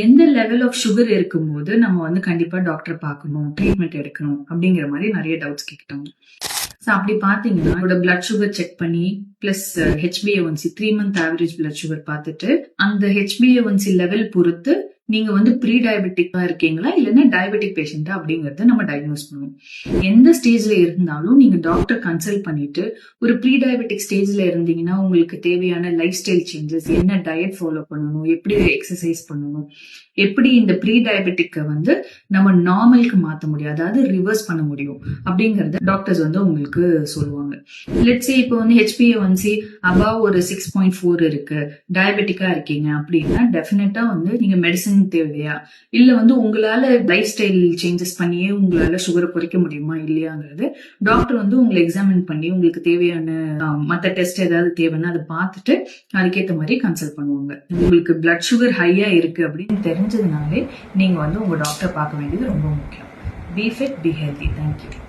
எந்த level of sugar இருக்கும்போது நம்ம வந்து கண்டிப்பா டாக்டர் பார்க்கணும், ட்ரீட்மெண்ட் எடுக்கணும் அப்படிங்கிற மாதிரி நிறைய டவுட்ஸ் கேட்டாங்க. ஸோ அப்படி பார்த்தீங்கன்னா என்னோட பிளட் சுகர் செக் பண்ணி plus HbA1c 3 month average blood sugar பார்த்துட்டு அந்த HbA1c லெவல் பொறுத்து நீங்க வந்து ப்ரீ டயபெட்டிக்கா இருக்கீங்களா இல்லைன்னா டயபெட்டிக் பேஷண்டா அப்படிங்கறத நம்ம டயக்னோஸ் பண்ணுவோம். எந்த ஸ்டேஜ்ல இருந்தாலும் நீங்க டாக்டர் கன்சல்ட் பண்ணிட்டு ஒரு ப்ரீ டயபெட்டிக் ஸ்டேஜ்ல இருந்தீங்கன்னா உங்களுக்கு தேவையான லைஃப் ஸ்டைல் சேஞ்சஸ், என்ன டயட் ஃபாலோ பண்ணணும், எப்படி எக்ஸசைஸ் பண்ணணும், எப்படி இந்த ப்ரீ டயபெட்டிக்க வந்து நம்ம நார்மலுக்கு மாற்ற முடியும், அதாவது ரிவர்ஸ் பண்ண முடியும் அப்படிங்கறத டாக்டர்ஸ் வந்து உங்களுக்கு சொல்லுவாங்க. லெட்ஸ் இப்போ வந்து HbA1c அபவ் ஒரு 6.4 இருக்கு, டயபெட்டிக்கா இருக்கீங்க அப்படின்னா டெஃபினட்டா வந்து நீங்க மெடிசன் தேவையா இல்ல வந்து உங்களால லைஃப் ஸ்டைல் சேஞ்சஸ் பண்ணியே உங்களால சுகரை குறைக்க முடியுமா இல்லையாங்கிறது டாக்டர் வந்து உங்களை எக்ஸாமின் பண்ணி உங்களுக்கு தேவையான மற்ற டெஸ்ட் ஏதாவது தேவைன்னா அதை பார்த்துட்டு அதுக்கேற்ற மாதிரி கன்சல்ட் பண்ணுவாங்க. உங்களுக்கு பிளட் சுகர் ஹையா இருக்கு அப்படின்னு தெரிஞ்சதுனாலே நீங்க வந்து உங்க டாக்டர் பார்க்க வேண்டியது ரொம்ப முக்கியம். B fit, B healthy. Thank you.